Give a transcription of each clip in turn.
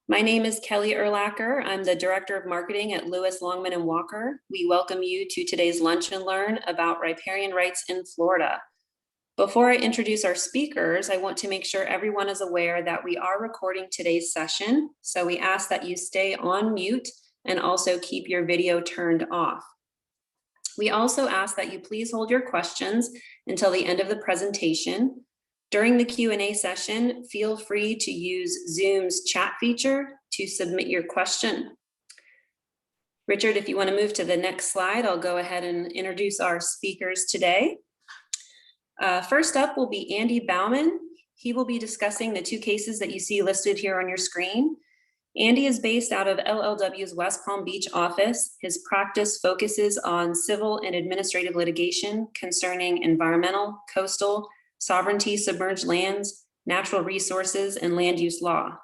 My name is Kelly Erlacher. I'm the Director of Marketing at Lewis, Longman & Walker. We welcome you to today's Lunch and Learn about riparian rights in Florida. Before I introduce our speakers, I want to make sure everyone is aware that we are recording today's session, so we ask that you stay on mute and also keep your video turned off. We also ask that you please hold your questions until the end of the presentation. During the Q&A session, feel free to use Zoom's chat feature to submit your question. Richard, if you want to move to the next slide, I'll go ahead and introduce our speakers today. First up will be Andy Bauman. He will be discussing the two cases that you see listed here on your screen. Andy is based out of LLW's West Palm Beach office. His practice focuses on civil and administrative litigation concerning environmental, coastal, sovereignty, submerged lands, natural resources, and land use law.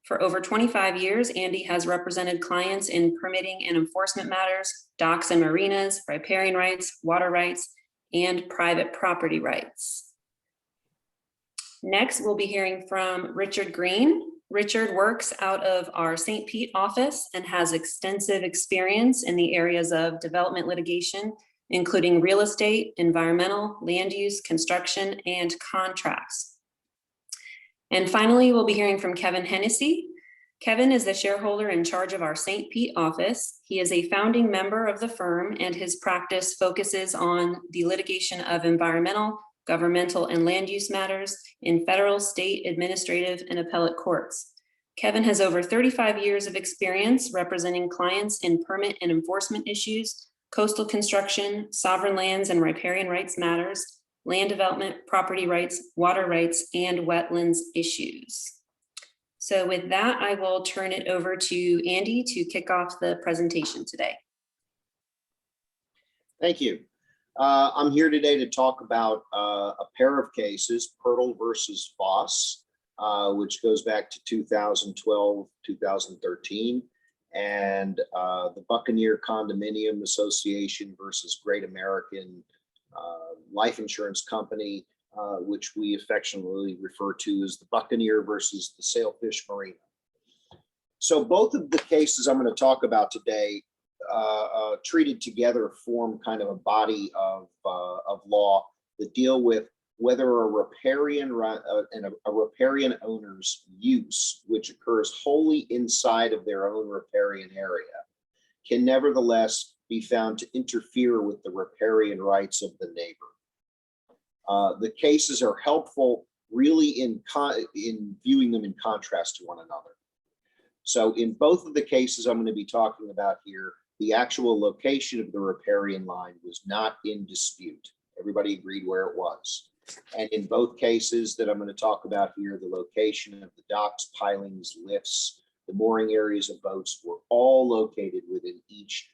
For over 25 years, Andy has represented clients in permitting and enforcement matters, docks and marinas, riparian rights, water rights, and private property rights. Next, we'll be hearing from Richard Green. Richard works out of our St. Pete office and has extensive experience in the areas of development litigation, including real estate, environmental, land use, construction, and contracts. And finally, we'll be hearing from Kevin Hennessy. Kevin is the shareholder in charge of our St. Pete office. He is a founding member of the firm, and his practice focuses on the litigation of environmental, governmental, and land use matters in federal, state, administrative, and appellate courts. Kevin has over 35 years of experience representing clients in permit and enforcement issues, coastal construction, sovereign lands and riparian rights matters, land development, property rights, water rights, and wetlands issues. So with that, I will turn it over to Andy to kick off the presentation today. Thank you. I'm here today to talk about a pair of cases, Pirtle versus Voss, which goes back to 2012, 2013. And the Buccaneer Condominium Association versus Great American Life Insurance Company, which we affectionately refer to as the Buccaneer versus the Sailfish Marina. So both of the cases I'm going to talk about today treated together form kind of a body of law that deal with whether a riparian owner's use, which occurs wholly inside of their own riparian area, can nevertheless be found to interfere with the riparian rights of the neighbor. The cases are helpful really in viewing them in contrast to one another. So in both of the cases I'm going to be talking about here, the actual location of the riparian line was not in dispute. Everybody agreed where it was. And in both cases that I'm going to talk about here, the location of the docks, pilings, lifts, the mooring areas of boats were all located within each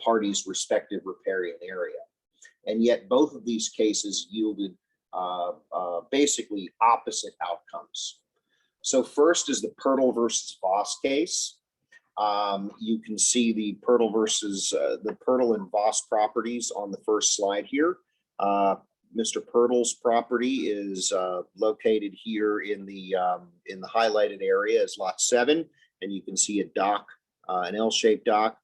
party's respective riparian area. And yet both of these cases yielded basically opposite outcomes. So first is the Pirtle versus Voss case. You can see the Pirtle and Voss properties on the first slide here. Mr. Pirtle's property is located here in the highlighted area as lot 7, and you can see a dock, an L-shaped dock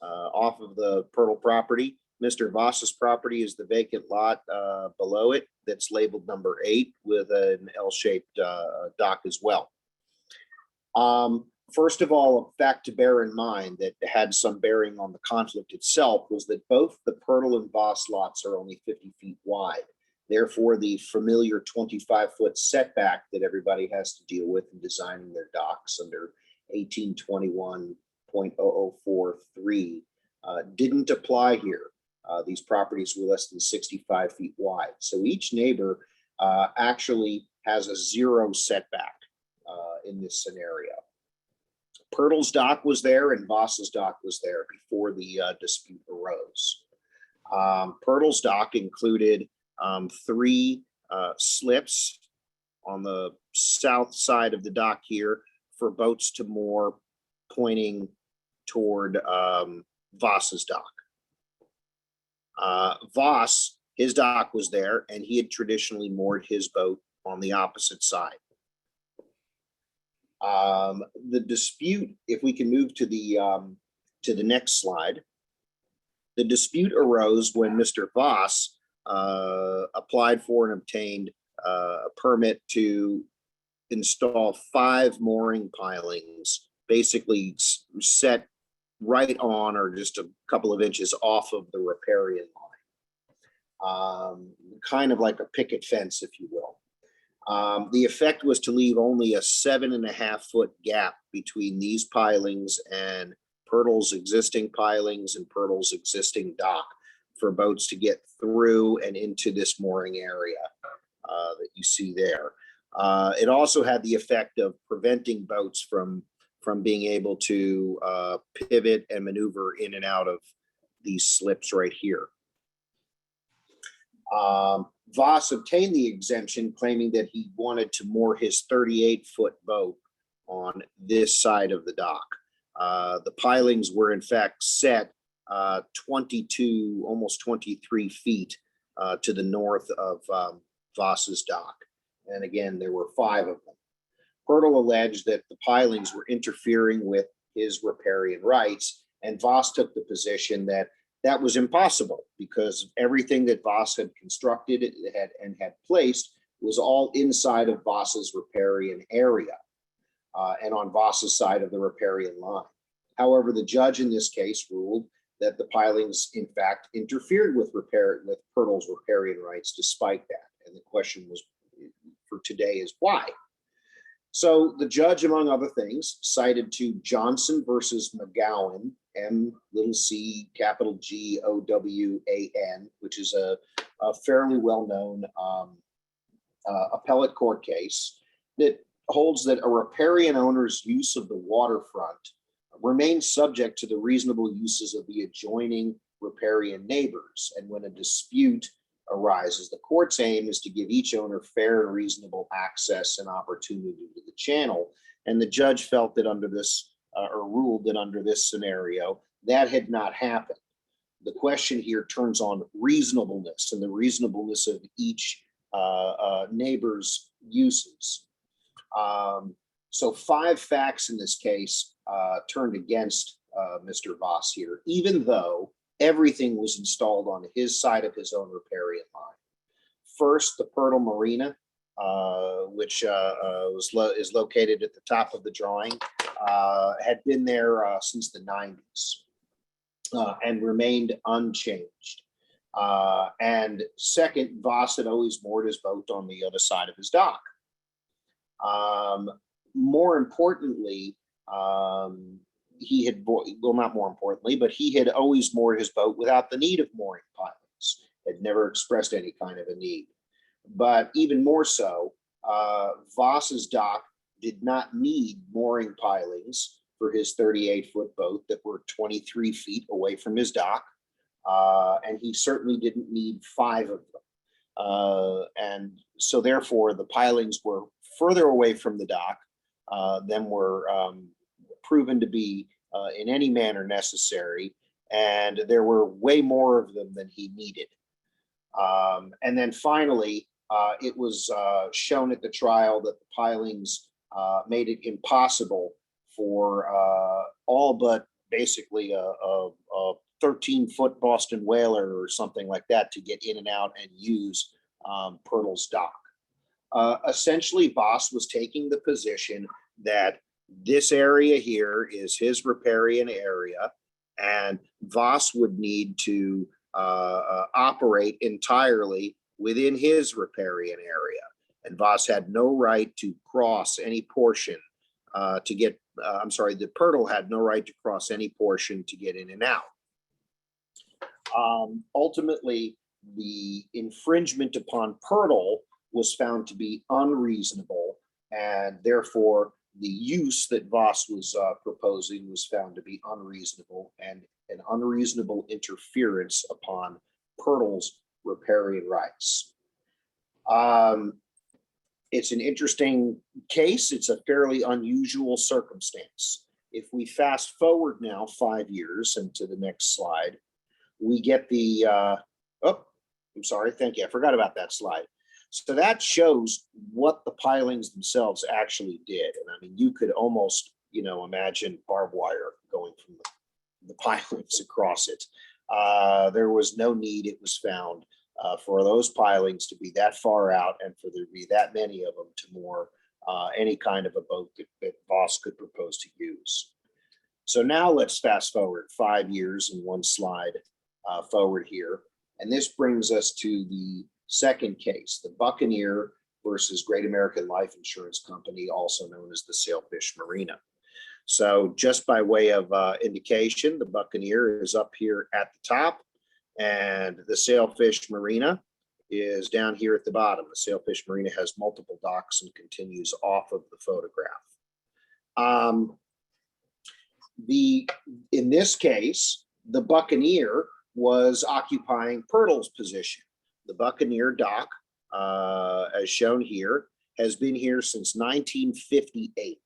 off of the Pirtle property. Mr. Voss's property is the vacant lot below it that's labeled number 8 with an L-shaped dock as well. First of all, a fact to bear in mind that had some bearing on the conflict itself was that both the Pirtle and Voss lots are only 50 feet wide. Therefore, the familiar 25-foot setback that everybody has to deal with in designing their docks under 1821.0043 didn't apply here. These properties were less than 65 feet wide. So each neighbor actually has a 0 setback in this scenario. Pirtle's dock was there and Voss's dock was there before the dispute arose. Pirtle's dock included 3 slips on the south side of the dock here for boats to moor, pointing toward Voss's dock. Voss, his dock was there, and he had traditionally moored his boat on the opposite side. The dispute, if we can move to the next slide, the dispute arose when Mr. Voss applied for and obtained a permit to install 5 mooring pilings, basically set right on or just a couple of inches off of the riparian line, kind of like a picket fence, if you will. The effect was to leave only a 7.5-foot gap between these pilings and Pirtle's existing pilings and Pirtle's existing dock for boats to get through and into this mooring area that you see there. It also had the effect of preventing boats from being able to pivot and maneuver in and out of these slips right here. Voss obtained the exemption, claiming that he wanted to moor his 38-foot boat on this side of the dock. The pilings were in fact set 22, almost 23 feet to the north of Voss's dock. And again, there were 5 of them. Pirtle alleged that the pilings were interfering with his riparian rights, and Voss took the position that that was impossible because everything that Voss had constructed and had placed was all inside of Voss's riparian area and on Voss's side of the riparian line. However, the judge in this case ruled that the pilings, in fact, interfered with Pirtle's riparian rights despite that. And the question was for today is why. So the judge, among other things, cited to Johnson versus McGowan, MCGOWAN, which is a fairly well-known appellate court case that holds that a riparian owner's use of the waterfront remains subject to the reasonable uses of the adjoining riparian neighbors. And when a dispute arises, the court's aim is to give each owner fair and reasonable access and opportunity to the channel. And the judge felt that under this, or ruled that under this scenario, that had not happened. The question here turns on reasonableness and the reasonableness of each neighbor's uses. So 5 facts in this case turned against Mr. Voss here, even though everything was installed on his side of his own riparian line. First, the Pirtle Marina, which is located at the top of the drawing, had been there since the 90s and remained unchanged. And second, Voss had always moored his boat on the other side of his dock. More importantly, he had, well, not more importantly, but he had always moored his boat without the need of mooring pilings, had never expressed any kind of a need. But even more so, Voss's dock did not need mooring pilings for his 38-foot boat that were 23 feet away from his dock. And he certainly didn't need 5 of them. And so therefore the pilings were further away from the dock than were proven to be in any manner necessary, and there were way more of them than he needed. And then finally, it was shown at the trial that the pilings made it impossible for all but basically a 13-foot Boston whaler or something like that to get in and out and use Pirtle's dock. Essentially, Voss was taking the position that this area here is his riparian area, and Voss would need to operate entirely within his riparian area. And Voss had no right to cross any portion to get, the Pirtle had no right to cross any portion to get in and out. Ultimately, the infringement upon Pirtle was found to be unreasonable, and therefore the use that Voss was proposing was found to be unreasonable and an unreasonable interference upon Pirtle's riparian rights. It's an interesting case. It's a fairly unusual circumstance. If we fast forward now 5 years and to the next slide, we get the, oh, I'm sorry, thank you. I forgot about that slide. So that shows what the pilings themselves actually did. And I mean, you could almost, imagine barbed wire going from the pilings across it. There was no need, it was found, for those pilings to be that far out and for there to be that many of them to moor any kind of a boat that Voss could propose to use. So now let's fast forward 5 years and one slide forward here. And this brings us to the second case, the Buccaneer versus Great American Life Insurance Company, also known as the Sailfish Marina. So just by way of indication, the Buccaneer is up here at the top and the Sailfish Marina is down here at the bottom. The Sailfish Marina has multiple docks and continues off of the photograph. In this case, the Buccaneer was occupying Pirtle's position. The Buccaneer dock, as shown here, has been here since 1958.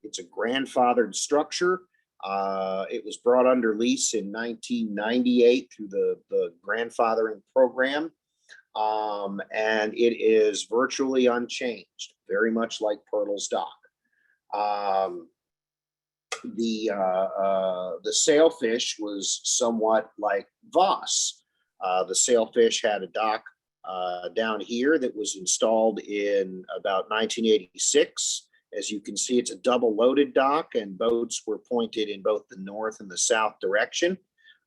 It's a grandfathered structure. It was brought under lease in 1998 through the grandfathering program. And it is virtually unchanged, very much like Pirtle's dock. The Sailfish was somewhat like Voss. The Sailfish had a dock down here that was installed in about 1986. As you can see, it's a double loaded dock and boats were pointed in both the north and the south direction,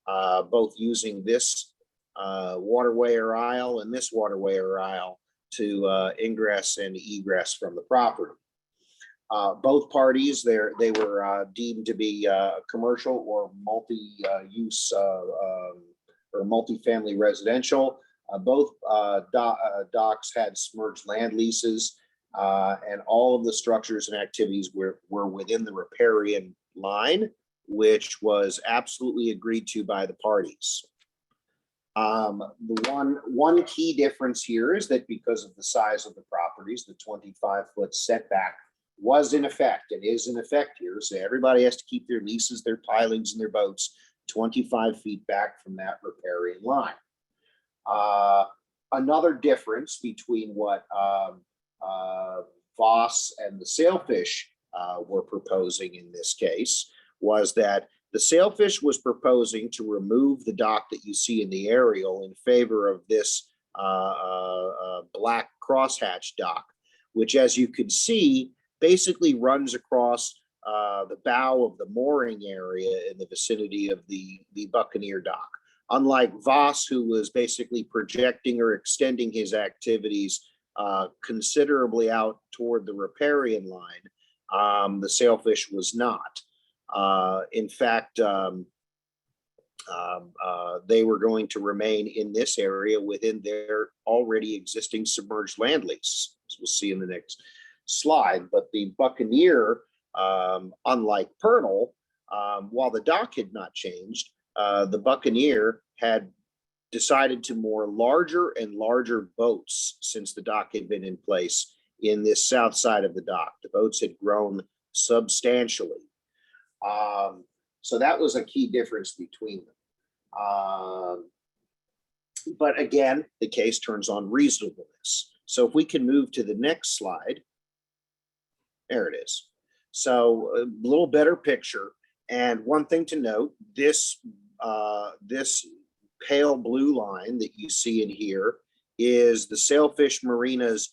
both using this waterway or aisle and this waterway or aisle to ingress and egress from the property. Both parties, they were deemed to be commercial or multi-use or multifamily residential. Both docks had submerged land leases, and all of the structures and activities were within the riparian line, which was absolutely agreed to by the parties. The one key difference here is that because of the size of the properties, the 25-foot setback was in effect and is in effect here. So everybody has to keep their leases, their pilings, and their boats 25 feet back from that riparian line. Another difference between what Voss and the Sailfish were proposing in this case was that the Sailfish was proposing to remove the dock that you see in the aerial in favor of this black crosshatch dock, which, as you can see, basically runs across the bow of the mooring area in the vicinity of the Buccaneer dock. Unlike Voss, who was basically projecting or extending his activities considerably out toward the riparian line, the Sailfish was not. In fact, they were going to remain in this area within their already existing submerged land lease, as we'll see in the next slide. But the Buccaneer, unlike Pirtle, while the dock had not changed, the Buccaneer had decided to moor larger and larger boats since the dock had been in place in this south side of the dock. The boats had grown substantially. So that was a key difference between them. But again, the case turns on reasonableness. So if we can move to the next slide, there it is. So a little better picture. And one thing to note, this pale blue line that you see in here is the Sailfish Marina's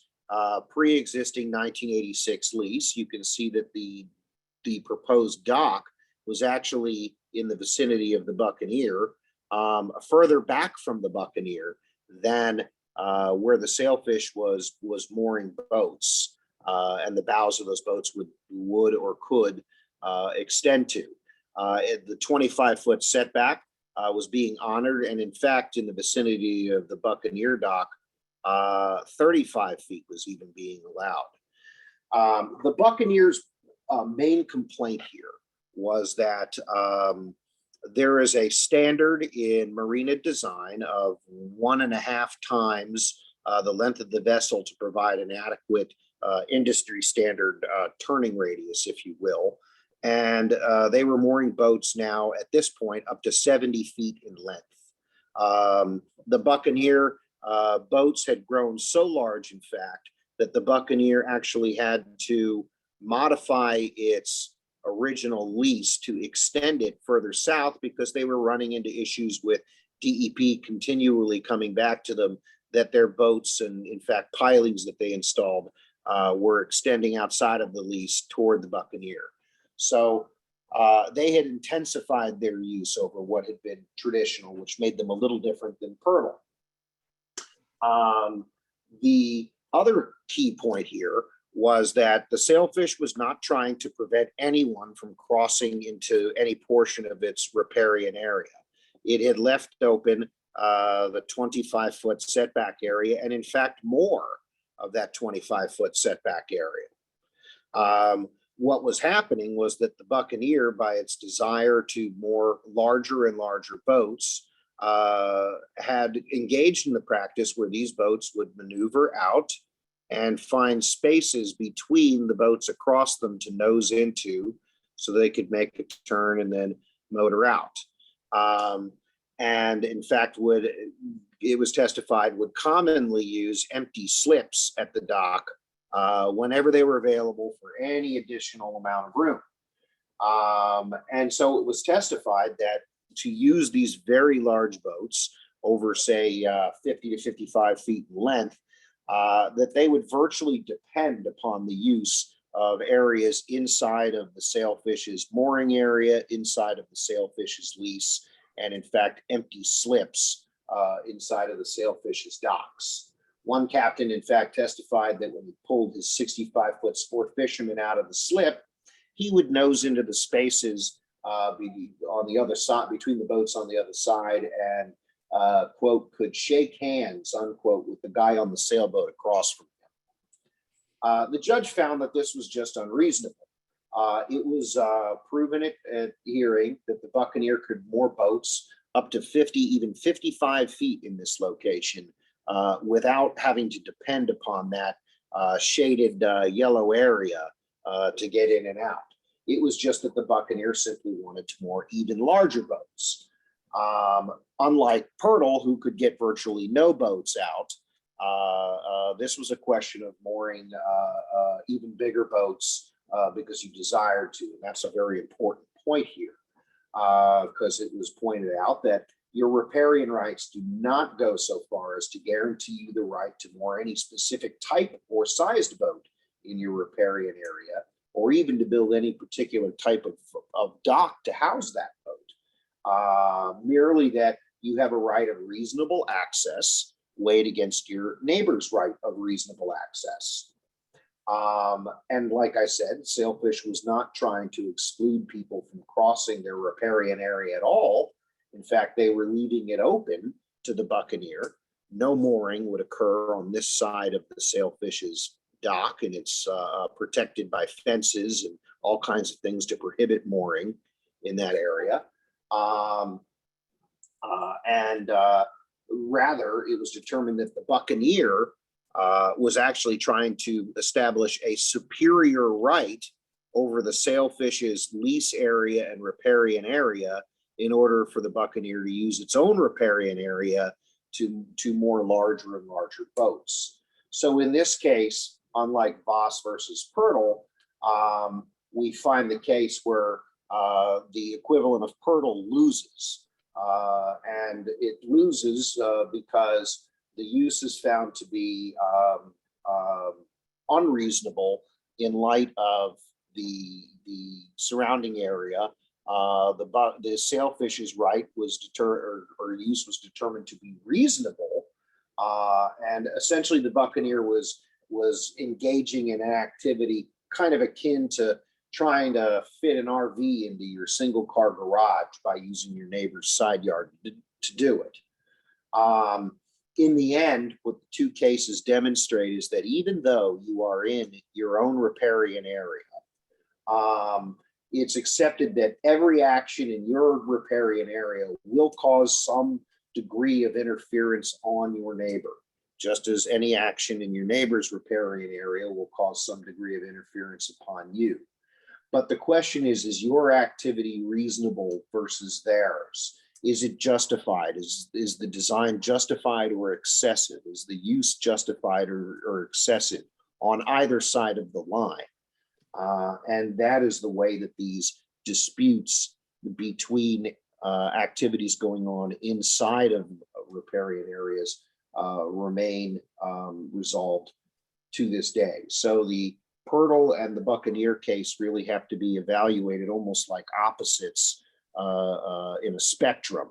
pre-existing 1986 lease. You can see that the proposed dock was actually in the vicinity of the Buccaneer, further back from the Buccaneer than where the Sailfish was mooring boats, and the bows of those boats would or could extend to. The 25-foot setback was being honored, and in fact, in the vicinity of the Buccaneer dock, 35 feet was even being allowed. The Buccaneer's main complaint here was that there is a standard in marina design of 1.5 times the length of the vessel to provide an adequate industry standard turning radius, if you will. And they were mooring boats now at this point up to 70 feet in length. The Buccaneer boats had grown so large, in fact, that the Buccaneer actually had to modify its original lease to extend it further south because they were running into issues with DEP continually coming back to them that their boats and, in fact, pilings that they installed were extending outside of the lease toward the Buccaneer. So they had intensified their use over what had been traditional, which made them a little different than Purtle. The other key point here was that the sailfish was not trying to prevent anyone from crossing into any portion of its riparian area. It had left open the 25-foot setback area, and in fact, more of that 25-foot setback area. What was happening was that the Buccaneer, by its desire to more larger and larger boats, had engaged in the practice where these boats would maneuver out and find spaces between the boats across them to nose into so they could make a turn and then motor out. And in fact, it was testified, would commonly use empty slips at the dock whenever they were available for any additional amount of room. And so it was testified that to use these very large boats over, say, 50 to 55 feet in length, that they would virtually depend upon the use of areas inside of the sailfish's mooring area, inside of the sailfish's lease, and in fact, empty slips inside of the sailfish's docks. One captain, in fact, testified that when he pulled his 65-foot sport fisherman out of the slip, he would nose into the spaces on the other side, between the boats on the other side, and quote, could shake hands, unquote, with the guy on the sailboat across from him. The judge found that this was just unreasonable. It was proven at hearing that the Buccaneer could moor boats up to 50, even 55 feet in this location without having to depend upon that shaded yellow area to get in and out. It was just that the Buccaneer simply wanted to moor even larger boats. Unlike Purtle, who could get virtually no boats out, this was a question of mooring even bigger boats because you desired to. And that's a very important point here, because it was pointed out that your riparian rights do not go so far as to guarantee you the right to moor any specific type or sized boat in your riparian area, or even to build any particular type of dock to house that boat. Merely that you have a right of reasonable access weighed against your neighbor's right of reasonable access. And like I said, Sailfish was not trying to exclude people from crossing their riparian area at all. In fact, they were leaving it open to the Buccaneer. No mooring would occur on this side of the Sailfish's dock, and it's protected by fences and all kinds of things to prohibit mooring in that area. Rather, it was determined that the Buccaneer was actually trying to establish a superior right over the Sailfish's lease area and riparian area in order for the Buccaneer to use its own riparian area to moor larger and larger boats. So in this case, unlike Voss versus Purtle, we find the case where the equivalent of Purtle loses. And it loses because the use is found to be unreasonable in light of the surrounding area. The Sailfish's right was or use was determined to be reasonable, and essentially the Buccaneer was engaging in an activity kind of akin to trying to fit an RV into your single car garage by using your neighbor's side yard to do it. In the end, what the two cases demonstrate is that even though you are in your own riparian area, it's accepted that every action in your riparian area will cause some degree of interference on your neighbor, just as any action in your neighbor's riparian area will cause some degree of interference upon you. But the question is your activity reasonable versus theirs? Is it justified? Is the design justified or excessive? Is the use justified or excessive on either side of the line? And that is the way that these disputes between activities going on inside of riparian areas remain resolved to this day. So the Pirtle and the Buccaneer case really have to be evaluated almost like opposites in a spectrum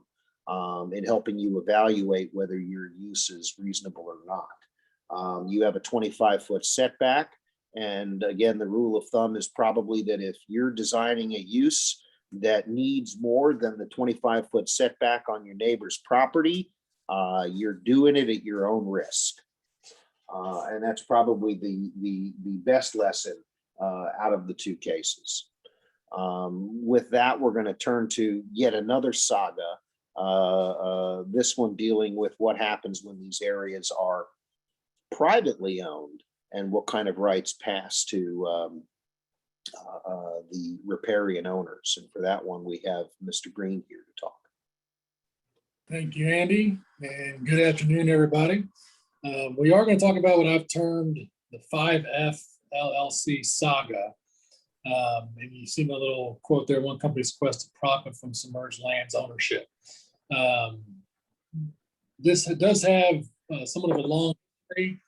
in helping you evaluate whether your use is reasonable or not. You have a 25-foot setback. And again, the rule of thumb is probably that if you're designing a use that needs more than the 25-foot setback on your neighbor's property, you're doing it at your own risk. And that's probably the best lesson out of the two cases. With that, we're going to turn to yet another saga, this one dealing with what happens when these areas are privately owned and what kind of rights pass to the riparian owners. And for that one, we have Mr. Green here to talk. Thank you, Andy, and good afternoon, everybody. We are going to talk about what I've termed the 5F LLC saga. And you see my little quote there, one company's quest to profit from submerged lands ownership. This does have somewhat of a long history,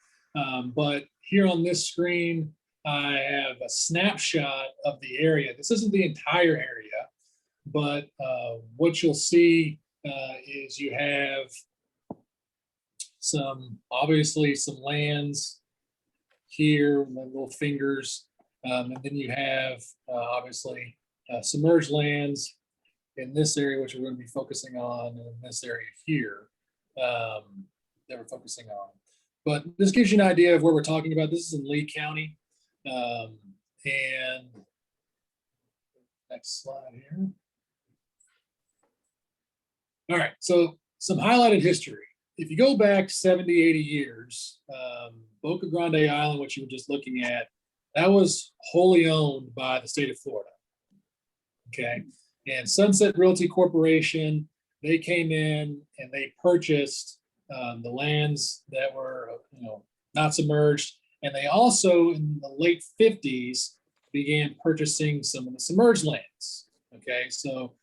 but here on this screen, I have a snapshot of the area. This isn't the entire area, but what you'll see is you have obviously some lands here, the little fingers, and then you have obviously submerged lands in this area, which we're going to be focusing on, and in this area here that we're focusing on. But this gives you an idea of where we're talking about. This is in Lee County. And next slide here. All right, so some highlighted history. If you go back 70, 80 years, Boca Grande Island, which you were just looking at, that was wholly owned by the state of Florida. Okay, and Sunset Realty Corporation, they came in and they purchased the lands that were, not submerged, and they also in the late 50s began purchasing some of the submerged lands. Okay, so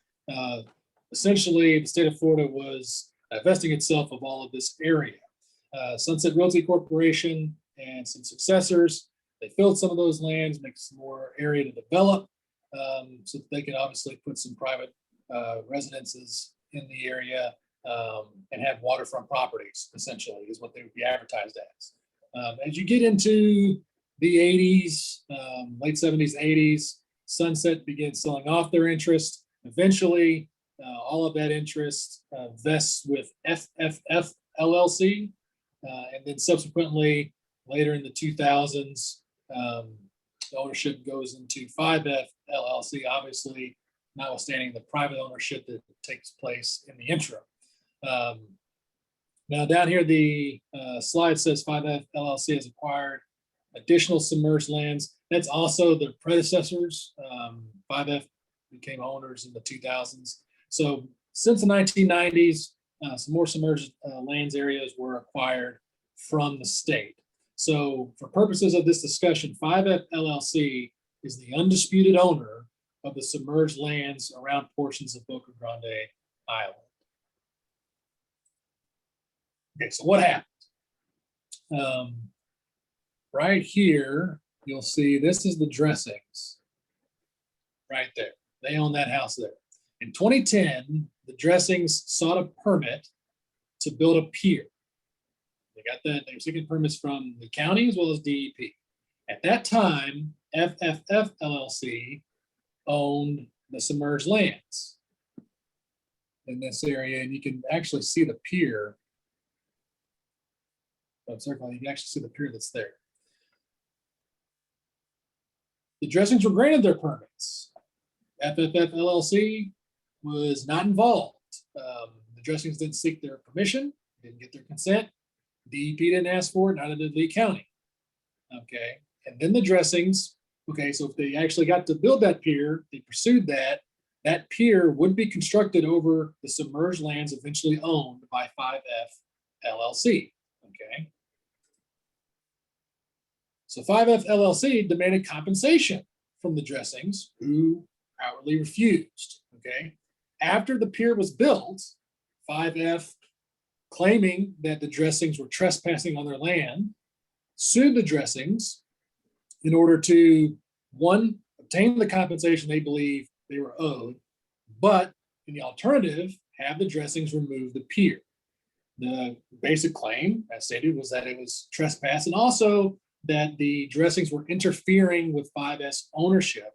essentially the state of Florida was divesting itself of all of this area. Sunset Realty Corporation and some successors, they filled some of those lands, make some more area to develop, so that they could obviously put some private residences in the area and have waterfront properties, essentially, is what they would be advertised as. As you get into the 80s, late 70s, 80s, Sunset began selling off their interest. Eventually, all of that interest vests with FFF LLC. And then subsequently, later in the 2000s, the ownership goes into 5F LLC, obviously, notwithstanding the private ownership that takes place in the interim. Now down here, the slide says 5F LLC has acquired additional submerged lands. That's also their predecessors. 5F became owners in the 2000s. So since the 1990s, some more submerged lands areas were acquired from the state. So for purposes of this discussion, 5F LLC is the undisputed owner of the submerged lands around portions of Boca Grande Island. Okay, so what happened? Right here, you'll see this is the dressings right there. They own that house there. In 2010, the dressings sought a permit to build a pier. They got that. They were seeking permits from the county as well as DEP. At that time, FFF LLC owned the submerged lands in this area, and you can actually see the pier. Circle, you can actually see the pier that's there. The dressings were granted their permits. FFF LLC was not involved. The dressings didn't seek their permission, didn't get their consent. DEP didn't ask for it, neither did Lee County. Okay, and then the dressings, okay, so if they actually got to build that pier, they pursued that, that pier would be constructed over the submerged lands eventually owned by 5F LLC. Okay. So 5F LLC demanded compensation from the Dressings, who outwardly refused. Okay. After the pier was built, 5F, claiming that the Dressings were trespassing on their land, sued the Dressings in order to, one, obtain the compensation they believe they were owed, but in the alternative, have the Dressings remove the pier. The basic claim, as stated, was that it was trespass, and also that the Dressings were interfering with 5F's ownership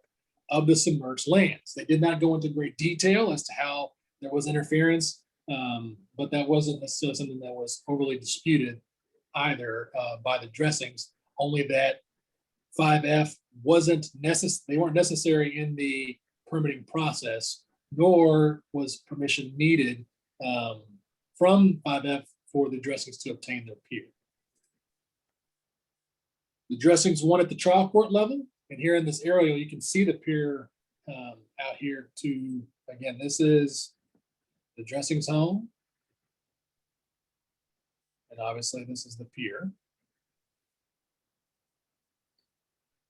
of the submerged lands. They did not go into great detail as to how there was interference, but that wasn't necessarily something that was overly disputed either by the Dressings, only that 5F they weren't necessary in the permitting process, nor was permission needed from 5F for the Dressings to obtain their pier. The Dressings won at the trial court level, and here in this aerial, you can see the pier out here to, again, this is the Dressings' home, and obviously this is the pier.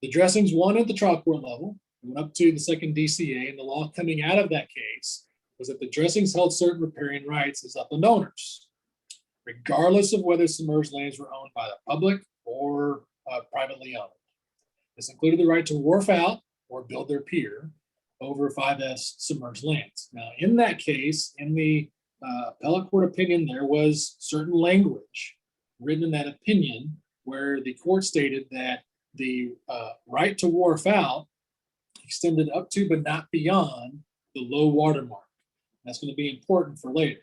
The Dressings won at the trial court level, went up to the second DCA, and the law coming out of that case was that the Dressings held certain riparian rights as upland owners, regardless of whether submerged lands were owned by the public or privately owned. This included the right to wharf out or build their pier over 5F's submerged lands. Now, in that case, in the appellate court opinion, there was certain language written in that opinion where the court stated that the right to wharf out extended up to but not beyond the low water mark. That's going to be important for later.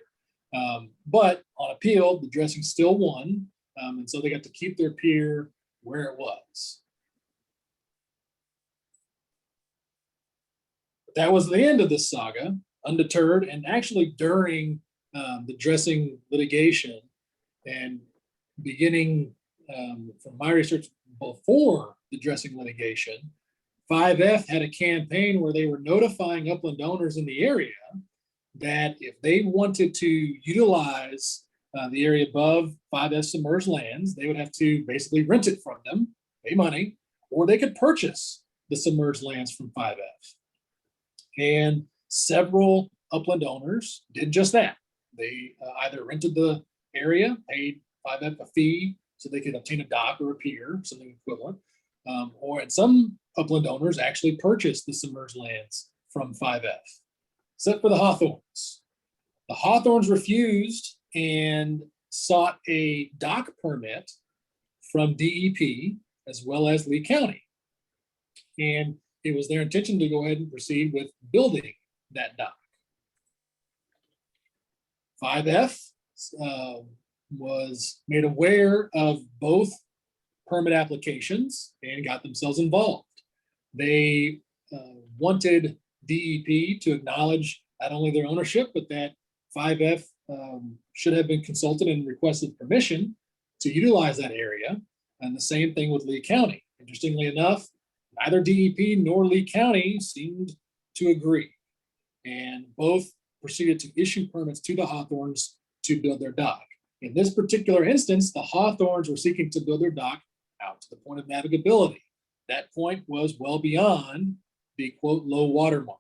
But on appeal, the Dressings still won, and so they got to keep their pier where it was. But that was the end of this saga, undeterred, and actually during the Dressing litigation and beginning from my research before the Dressing litigation, 5F had a campaign where they were notifying upland owners in the area that if they wanted to utilize the area above 5F submerged lands, they would have to basically rent it from them, pay money, or they could purchase the submerged lands from 5F. And several upland owners did just that. They either rented the area, paid 5F a fee so they could obtain a dock or a pier, something equivalent, or some upland owners actually purchased the submerged lands from 5F, except for the Hawthorns. The Hawthorns refused and sought a dock permit from DEP as well as Lee County. And it was their intention to go ahead and proceed with building that dock. 5F was made aware of both permit applications and got themselves involved. They wanted DEP to acknowledge not only their ownership, but that 5F should have been consulted and requested permission to utilize that area. And the same thing with Lee County. Interestingly enough, neither DEP nor Lee County seemed to agree. And both proceeded to issue permits to the Hawthorns to build their dock. In this particular instance, the Hawthorns were seeking to build their dock out to the point of navigability. That point was well beyond the quote low water mark.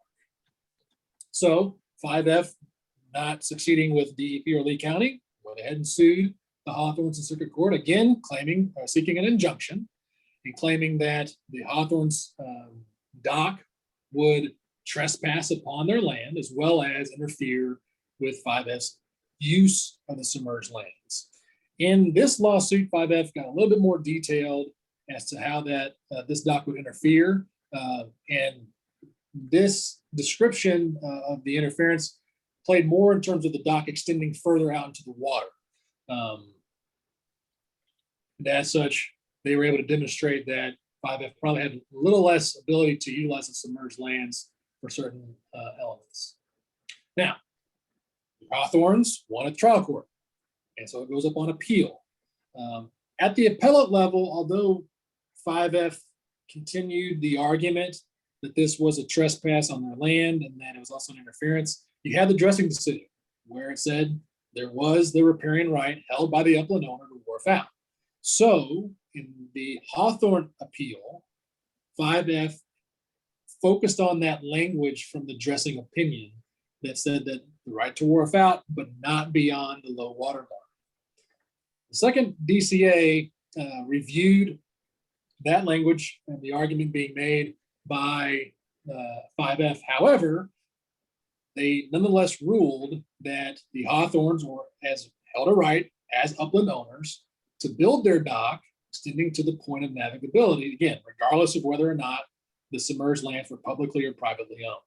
So 5F, not succeeding with DEP or Lee County, went ahead and sued the Hawthorns in circuit court, again claiming, seeking an injunction and claiming that the Hawthorns dock would trespass upon their land as well as interfere with 5F's use of the submerged lands. In this lawsuit, 5F got a little bit more detailed as to how that this dock would interfere, and this description of the interference played more in terms of the dock extending further out into the water. And as such, they were able to demonstrate that 5F probably had a little less ability to utilize the submerged lands for certain elements. Now, Hawthorns won at trial court, and so it goes up on appeal. At the appellate level, although 5F continued the argument that this was a trespass on their land and that it was also an interference. You had the dressing decision where it said there was the riparian right held by the upland owner to wharf out. So in the Hawthorne appeal, 5F focused on that language from the dressing opinion that said that the right to wharf out, but not beyond the low water mark. The second DCA reviewed that language and the argument being made by 5F. However, they nonetheless ruled that the Hawthorns has held a right as upland owners to build their dock extending to the point of navigability, again, regardless of whether or not the submerged lands were publicly or privately owned.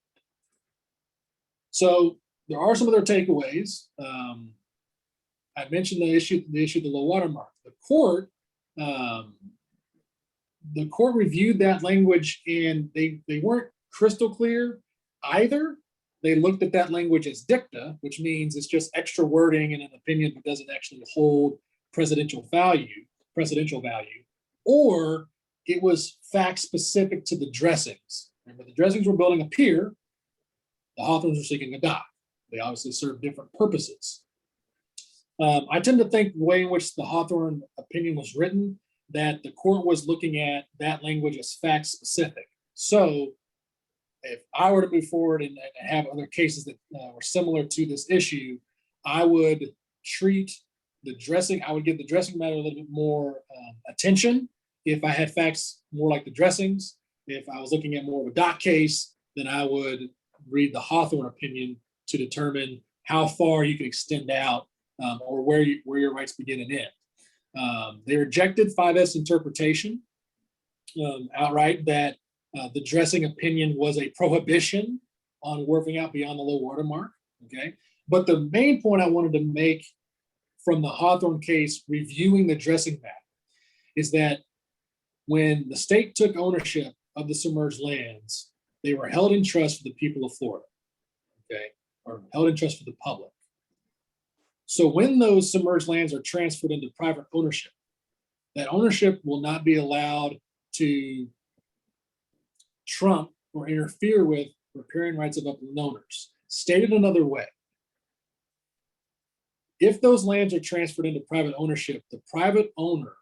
So there are some other takeaways. I mentioned the issue of the low water mark. The court reviewed that language and they weren't crystal clear either. They looked at that language as dicta, which means it's just extra wording in an opinion but doesn't actually hold precedential value, or it was fact specific to the dressings. Remember, the dressings were building a pier, the Hawthorns were seeking a dock. They obviously serve different purposes. I tend to think the way in which the Hawthorne opinion was written, that the court was looking at that language as fact specific. So if I were to move forward and have other cases that were similar to this issue, I would treat the dressing, I would give the dressing matter a little bit more attention. If I had facts more like the dressings, if I was looking at more of a dock case, then I would read the Hawthorne opinion to determine how far you can extend out or where your rights begin and end. They rejected 5F's interpretation outright that the dressing opinion was a prohibition on wharfing out beyond the low water mark. Okay, but the main point I wanted to make from the Hawthorne case, reviewing the dressing map, is that when the state took ownership of the submerged lands, they were held in trust for the people of Florida, okay, or held in trust for the public. So when those submerged lands are transferred into private ownership, that ownership will not be allowed to trump or interfere with riparian rights of upland owners. Stated another way, if those lands are transferred into private ownership, the private owner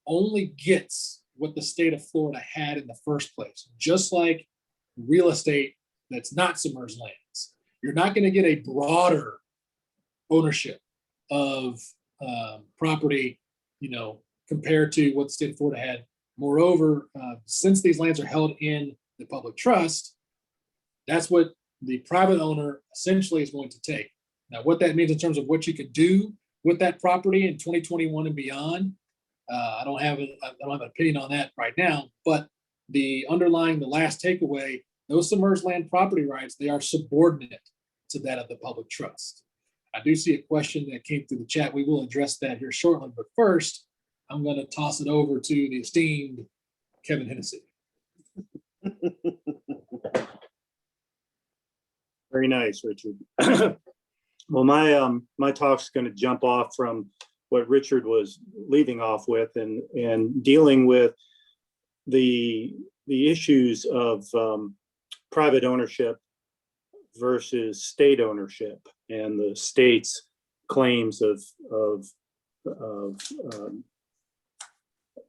only gets what the state of Florida had in the first place, just like real estate that's not submerged lands. You're not going to get a broader ownership of property, compared to what the state of Florida had. Moreover, since these lands are held in the public trust, that's what the private owner essentially is going to take. Now, what that means in terms of what you could do with that property in 2021 and beyond, I don't have an opinion on that right now, but the last takeaway, those submerged land property rights, they are subordinate to that of the public trust. I do see a question that came through the chat. We will address that here shortly, but first, I'm going to toss it over to the esteemed Kevin Hennessy. Very nice, Richard. Well, my talk's going to jump off from what Richard was leaving off with and dealing with the issues of private ownership versus state ownership and the state's claims of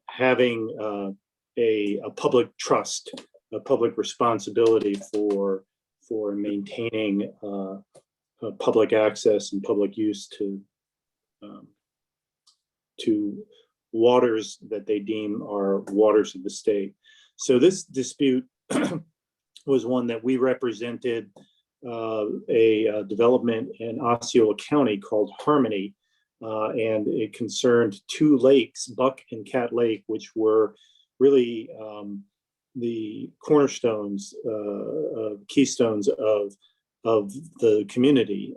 having a public trust, a public responsibility for maintaining public access and public use to waters that they deem are waters of the state. So this dispute was one that we represented a development in Osceola County called Harmony, and it concerned two lakes, Buck and Cat Lake, which were really the cornerstones, keystones of the community.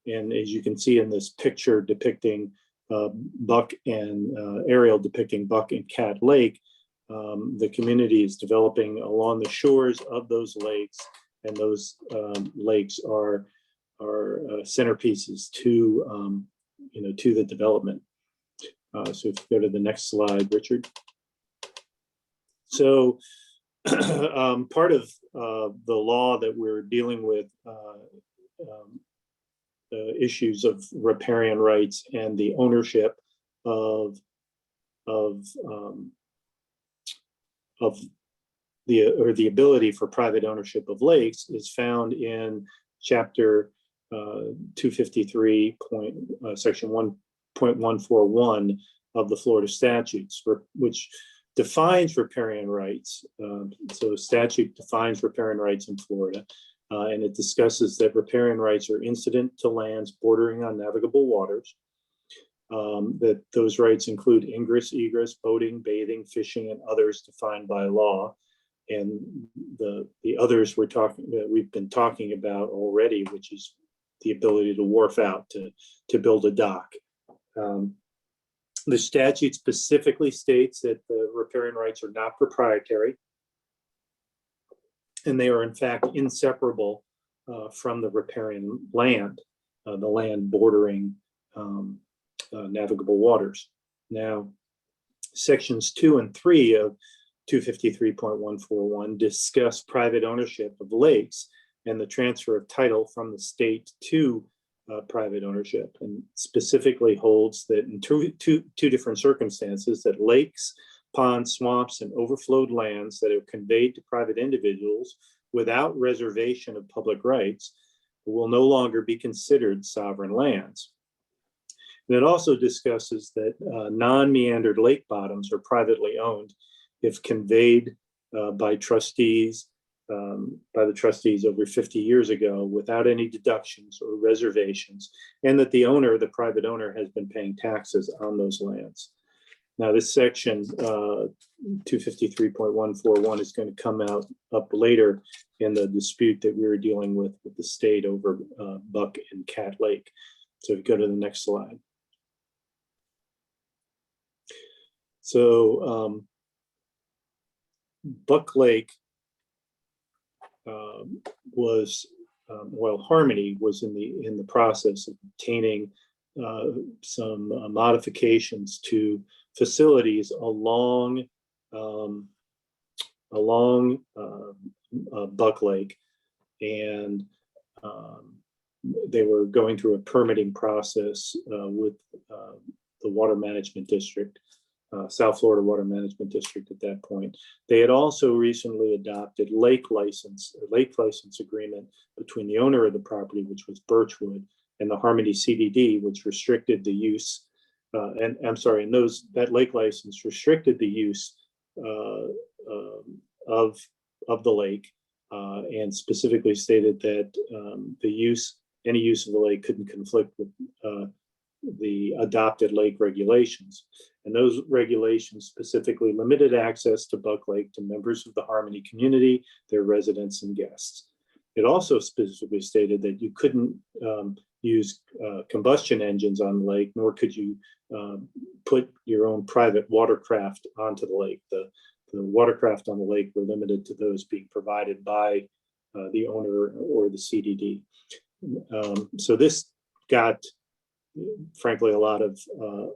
And as you can see in this picture depicting Buck and aerial depicting Buck and Cat Lake, the community is developing along the shores of those lakes, and those lakes are centerpieces to the development. So if you go to the next slide, Richard. So part of the law that we're dealing with, the issues of riparian rights and the ownership of the ability for private ownership of lakes is found in chapter 253 section 1.141 of the Florida statutes, which defines riparian rights. So statute defines riparian rights in Florida, and it discusses that riparian rights are incident to lands bordering on navigable waters, that those rights include ingress, egress, boating, bathing, fishing, and others defined by law. And the others we've been talking about already, which is the ability to wharf out, to build a dock. The statute specifically states that the riparian rights are not proprietary, and they are in fact inseparable from the riparian land, the land bordering navigable waters. Now, sections 2 and 3 of 253.141 discuss private ownership of lakes and the transfer of title from the state to private ownership, and specifically holds that in two different circumstances, that lakes, ponds, swamps, and overflowed lands that are conveyed to private individuals without reservation of public rights will no longer be considered sovereign lands. And it also discusses that non-meandered lake bottoms are privately owned if conveyed by the trustees over 50 years ago without any deductions or reservations, and that the owner, the private owner, has been paying taxes on those lands. Now, this section 253.141 is going to come up later in the dispute that we were dealing with the state over Buck and Cat Lake. So if you go to the next slide. So Buck Lake Harmony was in the process of obtaining some modifications to facilities along Buck Lake, and they were going through a permitting process with the Water Management District, South Florida Water Management District at that point. They had also recently adopted a lake license agreement between the owner of the property, which was Birchwood, and the Harmony CDD, which restricted the use, that lake license restricted the use of the lake, and specifically stated that any use of the lake couldn't conflict with the adopted lake regulations. And those regulations specifically limited access to Buck Lake to members of the Harmony community, their residents and guests. It also specifically stated that you couldn't use combustion engines on the lake, nor could you put your own private watercraft onto the lake. The watercraft on the lake were limited to those being provided by the owner or the CDD. So this got, frankly, a lot of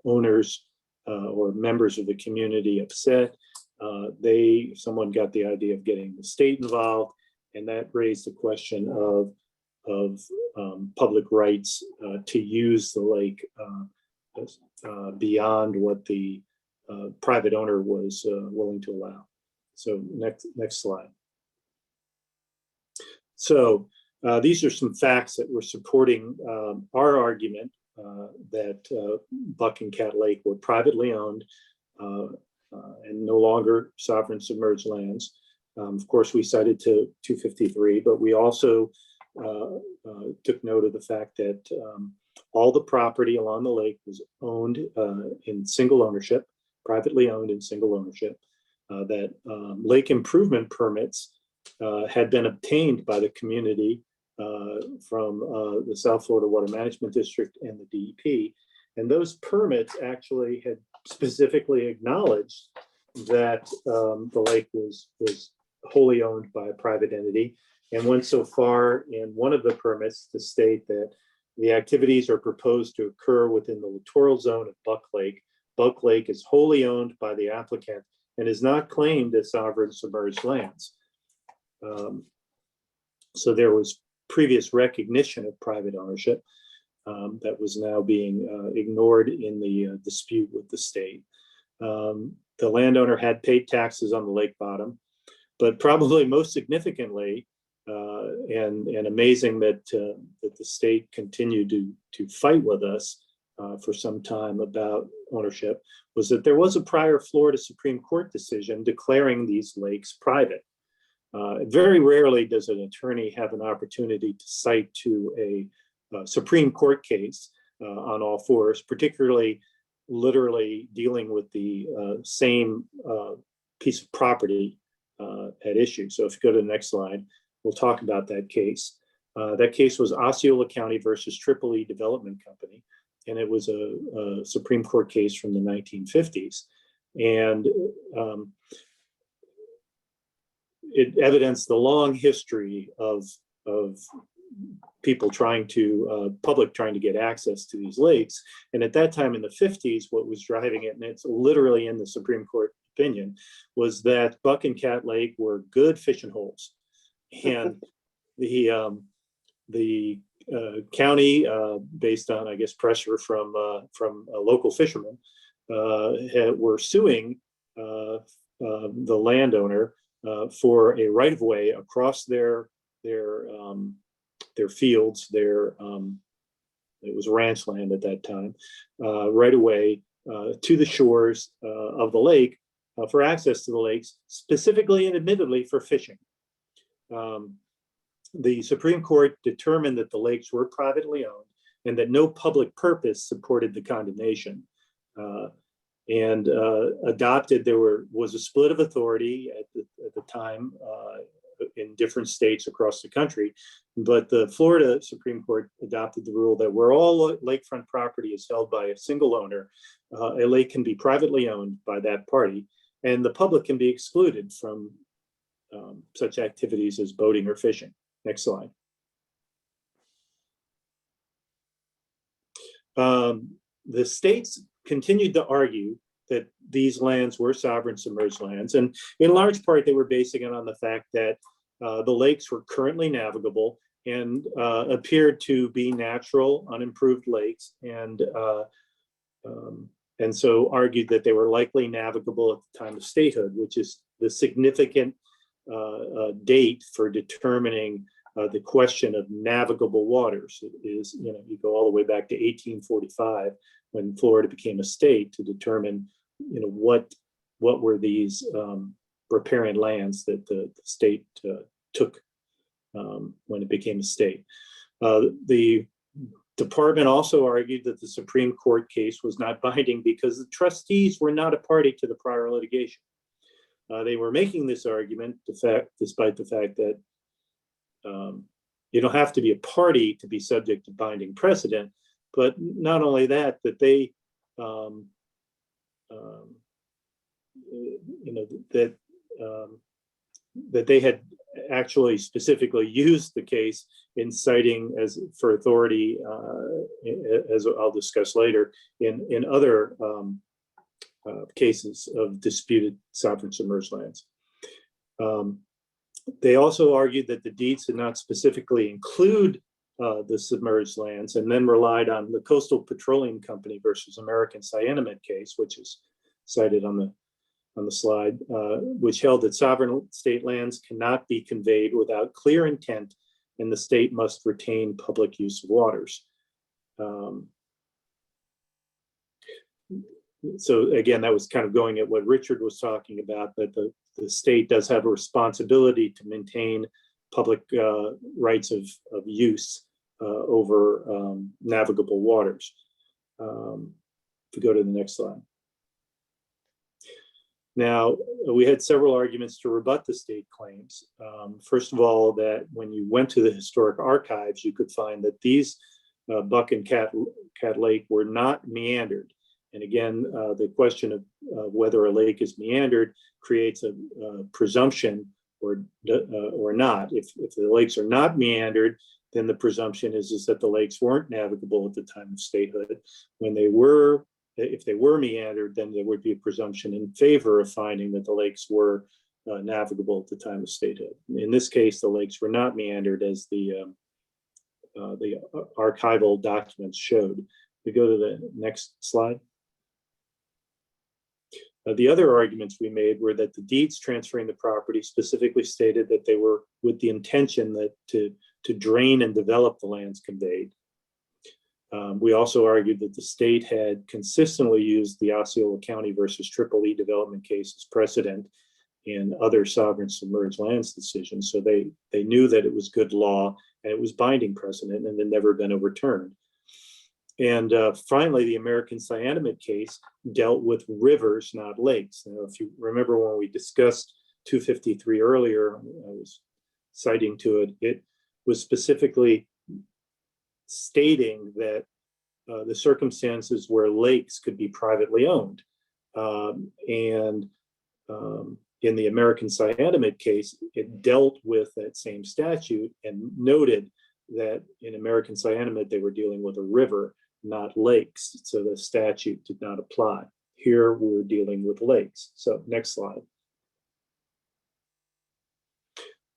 owners or members of the community upset. Someone got the idea of getting the state involved, and that raised the question of public rights to use the lake beyond what the private owner was willing to allow. So next slide. So these are some facts that were supporting our argument that Buck and Cat Lake were privately owned and no longer sovereign submerged lands. Of course, we cited to 253, but we also took note of the fact that all the property along the lake was owned in single ownership, privately owned in single ownership, that lake improvement permits had been obtained by the community from the South Florida Water Management District and the DEP. And those permits actually had specifically acknowledged that the lake was wholly owned by a private entity, and went so far in one of the permits to state that the activities are proposed to occur within the littoral zone of Buck Lake. Buck Lake is wholly owned by the applicant and is not claimed as sovereign submerged lands. So there was previous recognition of private ownership that was now being ignored in the dispute with the state. The landowner had paid taxes on the lake bottom, but probably most significantly, and amazing that the state continued to fight with us for some time about ownership, was that there was a prior Florida Supreme Court decision declaring these lakes private. Very rarely does an attorney have an opportunity to cite to a Supreme Court case on all fours, particularly literally dealing with the same piece of property at issue. So if you go to the next slide, we'll talk about that case. That case was Osceola County versus Tripoli Development Company, and it was a Supreme Court case from the 1950s. And it evidenced the long history of people public trying to get access to these lakes. And at that time in the 50s, what was driving it, and it's literally in the Supreme Court opinion, was that Buck and Cat Lake were good fishing holes. And the county, based on, I guess, pressure from local fishermen, were suing the landowner for a right-of-way across their fields, it was ranch land at that time, right away to the shores of the lake for access to the lakes, specifically and admittedly for fishing. The Supreme Court determined that the lakes were privately owned and that no public purpose supported the condemnation, and adopted, there was a split of authority at the time in different states across the country, but the Florida Supreme Court adopted the rule that where all lakefront property is held by a single owner, a lake can be privately owned by that party, and the public can be excluded from such activities as boating or fishing. Next slide. The states continued to argue that these lands were sovereign submerged lands, and in large part they were basing it on the fact that the lakes were currently navigable and appeared to be natural, unimproved lakes, and so argued that they were likely navigable at the time of statehood, which is the significant date for determining the question of navigable waters. It is, you go all the way back to 1845 when Florida became a state to determine, what were these riparian lands that the state took when it became a state. The department also argued that the Supreme Court case was not binding because the trustees were not a party to the prior litigation. They were making this argument despite the fact that you don't have to be a party to be subject to binding precedent, but not only that, that they that they had actually specifically used the case in citing for authority, as I'll discuss later, in other cases of disputed sovereign submerged lands. They also argued that the deeds did not specifically include the submerged lands, and then relied on the Coastal Petroleum Company versus American Cyanamid case, which is cited on the slide, which held that sovereign state lands cannot be conveyed without clear intent, and the state must retain public use of waters. So again, that was kind of going at what Richard was talking about, that the state does have a responsibility to maintain public rights of use over navigable waters. If we go to the next slide. Now, we had several arguments to rebut the state claims. First of all, that when you went to the historic archives, you could find that these Buck and Cat Lake were not meandered. And again, the question of whether a lake is meandered creates a presumption or not. If the lakes are not meandered, then the presumption is that the lakes weren't navigable at the time of statehood. When they were if they were meandered, then there would be a presumption in favor of finding that the lakes were navigable at the time of statehood. In this case, the lakes were not meandered, as the archival documents showed. We go to the next slide. The other arguments we made were that the deeds transferring the property specifically stated that they were with the intention that to drain and develop the lands conveyed. We also argued that the state had consistently used the Osceola County versus Triple E development case as precedent in other sovereign submerged lands decisions. So they knew that it was good law and it was binding precedent and had never been overturned. And finally, the American Cyanamid case dealt with rivers, not lakes. Now, if you remember when we discussed 253 earlier, I was citing to it, it was specifically stating that the circumstances where lakes could be privately owned. In the American Cyanamid case, it dealt with that same statute and noted that in American Cyanamid, they were dealing with a river, not lakes. So the statute did not apply. Here, we're dealing with lakes. So next slide.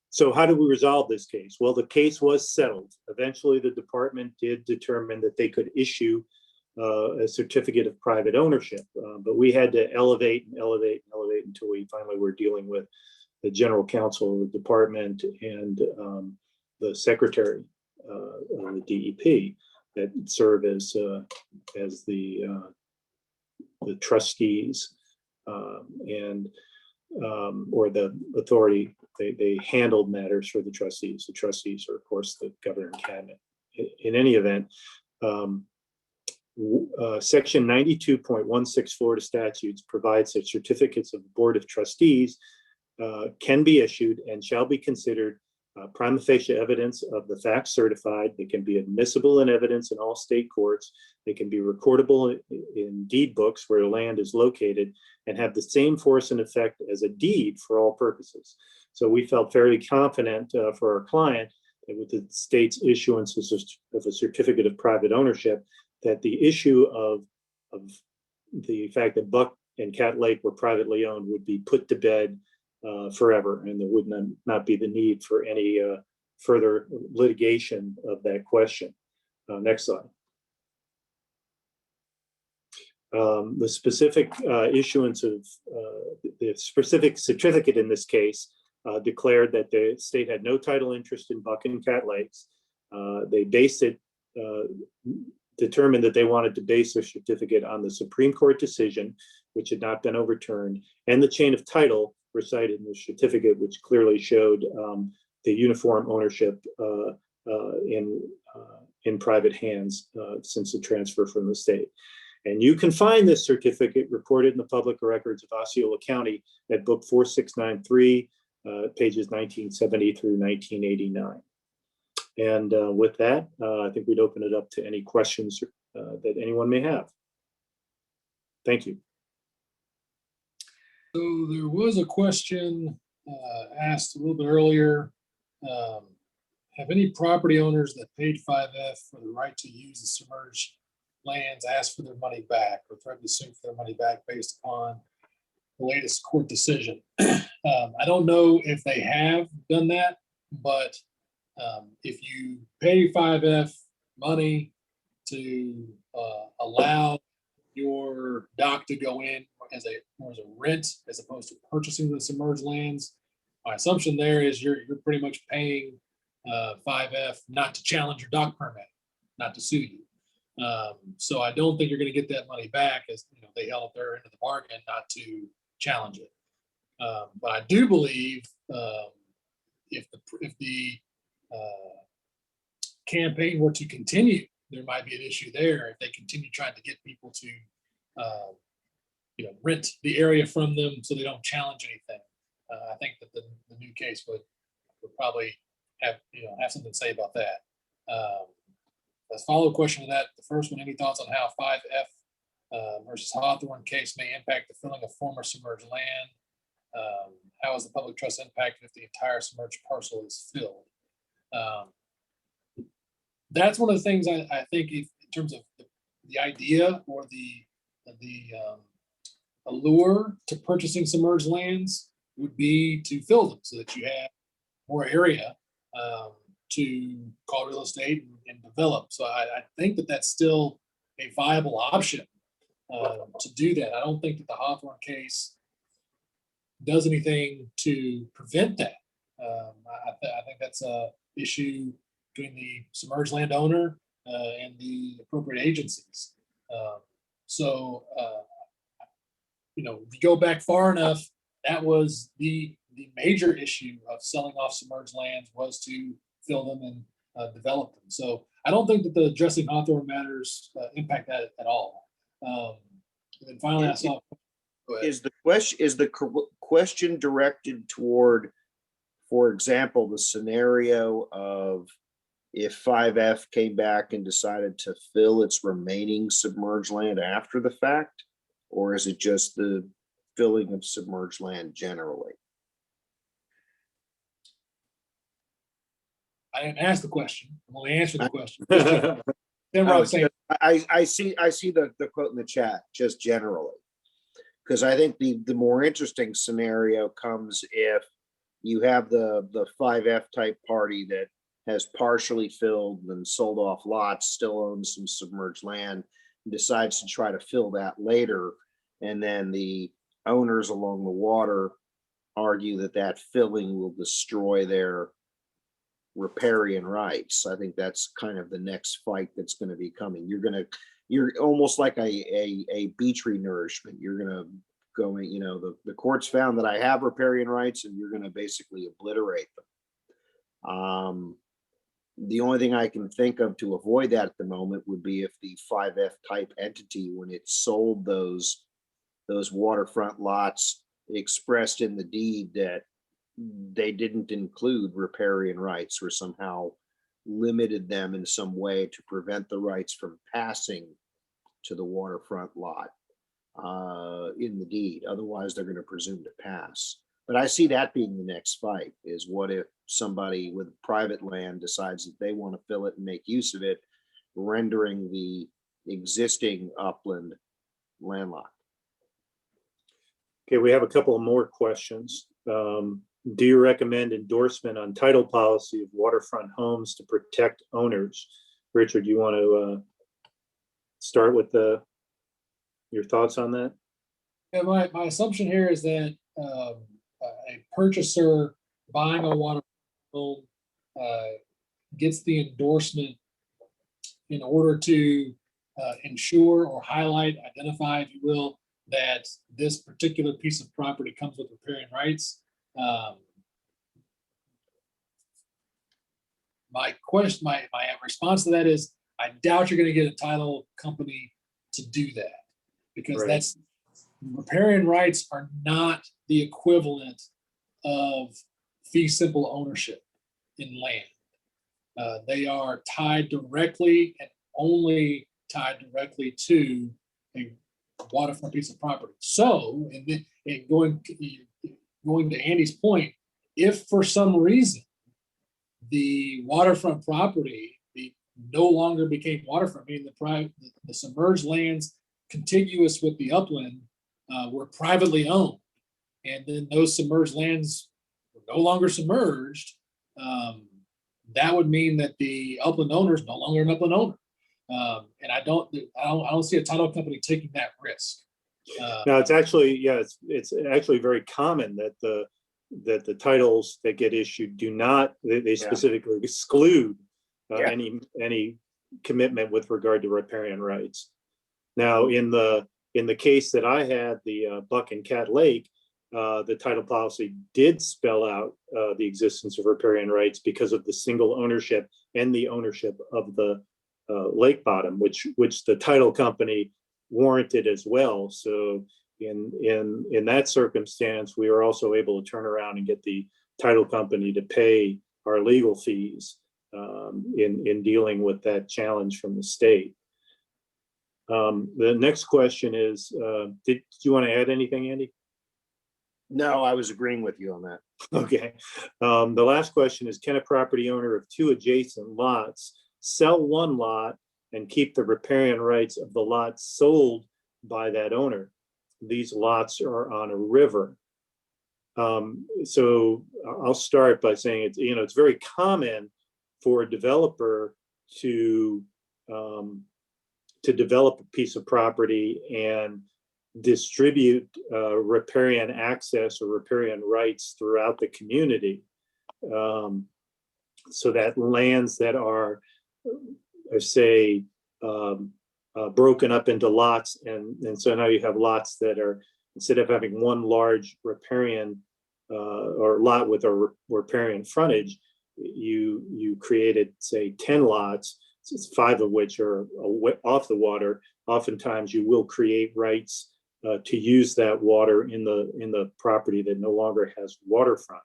So how did we resolve this case? Well, the case was settled. Eventually, the department did determine that they could issue a certificate of private ownership, but we had to elevate and elevate and elevate until we finally were dealing with the general counsel of the department and the secretary of the DEP that serve as the trustees or the authority. They handled matters for the trustees. The trustees are, of course, the governor and cabinet. In any event, Section 92.16 Florida statutes provides that certificates of the Board of Trustees can be issued and shall be considered prima facie evidence of the facts certified. They can be admissible in evidence in all state courts. They can be recordable in deed books where the land is located and have the same force and effect as a deed for all purposes. So we felt fairly confident for our client that with the state's issuance of a certificate of private ownership, that the issue of the fact that Buck and Cat Lake were privately owned would be put to bed forever, and there would not be the need for any further litigation of that question. Next slide. The specific issuance of the specific certificate in this case declared that the state had no title interest in Buck and Cat Lakes. They based it, determined that they wanted to base their certificate on the Supreme Court decision, which had not been overturned, and the chain of title recited in the certificate, which clearly showed the uniform ownership in private hands since the transfer from the state. And you can find this certificate recorded in the public records of Osceola County at book 4693, pages 1970 through 1989. And with that, I think we'd open it up to any questions that anyone may have. Thank you. So there was a question asked a little bit earlier. Have any property owners that paid 5F for the right to use the submerged lands asked for their money back or threatened to sue for their money back based upon the latest court decision? I don't know if they have done that, but if you pay 5F money to allow your dock to go in as a rent as opposed to purchasing the submerged lands, my assumption there is you're pretty much paying 5F not to challenge your dock permit, not to sue you. So I don't think you're going to get that money back, as you know they held up their end of the bargain not to challenge it. But I do believe if the campaign were to continue, there might be an issue there if they continue trying to get people to rent the area from them so they don't challenge anything. I think that the new case would probably have something to say about that. Let's follow a question to that. The first one, any thoughts on how 5F versus Hawthorne case may impact the filling of former submerged land? How is the public trust impacted if the entire submerged parcel is filled? That's one of the things I think in terms of the idea or the allure to purchasing submerged lands would be to fill them so that you have more area to call real estate and develop. So I think that that's still a viable option to do that. I don't think that the Hawthorne case does anything to prevent that. I think that's a issue between the submerged landowner and the appropriate agencies. You know, if you go back far enough, that was the major issue of selling off submerged lands, was to fill them and develop them. So I don't think that the addressing Hawthorne matters impact that at all. And then finally, I saw. Is the question directed toward, for example, the scenario of if 5F came back and decided to fill its remaining submerged land after the fact, or is it just the filling of submerged land generally? I didn't ask the question. I'm only answering the question. Then what I'm saying. I see the quote in the chat, just generally. Because I think the more interesting scenario comes if you have the 5F type party that has partially filled and sold off lots, still owns some submerged land, and decides to try to fill that later. And then the owners along the water argue that that filling will destroy their riparian rights. I think that's kind of the next fight that's going to be coming. You're almost like a beach renourishment. You're going to go, you know, the courts found that I have riparian rights, and you're going to basically obliterate them. The only thing I can think of to avoid that at the moment would be if the 5F type entity, when it sold those waterfront lots, expressed in the deed that they didn't include riparian rights or somehow limited them in some way to prevent the rights from passing to the waterfront lot in the deed. Otherwise, they're going to presume to pass. But I see that being the next fight, is what if somebody with private land decides that they want to fill it and make use of it, rendering the existing upland landlocked. Okay, we have a couple of more questions. Do you recommend endorsement on title policy of waterfront homes to protect owners? Richard, you want to start with your thoughts on that? Yeah, my assumption here is that a purchaser buying a waterfront home gets the endorsement in order to ensure or highlight, identify, if you will, that this particular piece of property comes with riparian rights. My response to that is, I doubt you're going to get a title company to do that, because that's riparian rights are not the equivalent of fee simple ownership in land. They are tied directly and only tied directly to a waterfront piece of property. So, and going to Andy's point, if for some reason the waterfront property no longer became waterfront, meaning the submerged lands contiguous with the upland were privately owned, and then those submerged lands were no longer submerged, that would mean that the upland owner is no longer an upland owner. And I don't see a title company taking that risk. No, it's actually, it's actually very common that the titles that get issued do not, they specifically exclude any commitment with regard to riparian rights. Now, in the case that I had, the Buck and Cat Lake, the title policy did spell out the existence of riparian rights because of the single ownership and the ownership of the lake bottom, which the title company warranted as well. So in that circumstance, we were also able to turn around and get the title company to pay our legal fees in dealing with that challenge from the state. The next question is, did you want to add anything, Andy? No, I was agreeing with you on that. Okay. The last question is, can a property owner of two adjacent lots sell one lot and keep the riparian rights of the lot sold by that owner. These lots are on a river. So I'll start by saying it's very common for a developer to develop a piece of property and distribute riparian access or riparian rights throughout the community, so that lands that are, say, broken up into lots, and so now you have lots that are, instead of having one large riparian or lot with a riparian frontage, you created, say, 10 lots, 5 of which are off the water. Oftentimes you will create rights to use that water in the property that no longer has waterfront.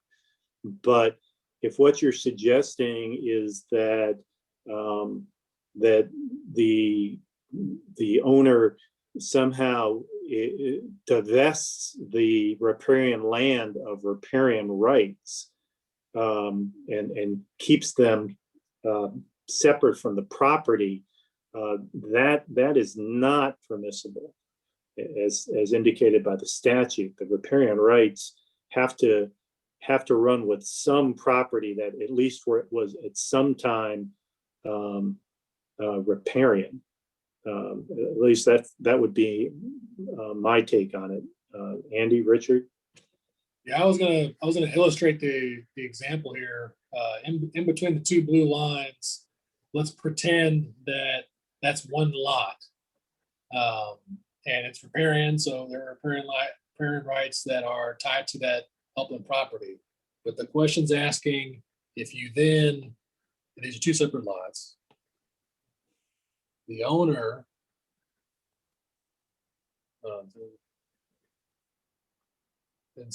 But if what you're suggesting is that that the owner somehow divests the riparian land of riparian rights, and keeps them separate from the property, that is not permissible, as indicated by the statute. The riparian rights have to run with some property that, at least where it was at some time riparian. At least that would be my take on it. Andy, Richard? Yeah, I was gonna illustrate the example here. In between the two blue lines, let's pretend that that's one lot, and it's riparian. So there are riparian rights that are tied to that upland property. But the question's asking if you then, these are two separate lots. The owner then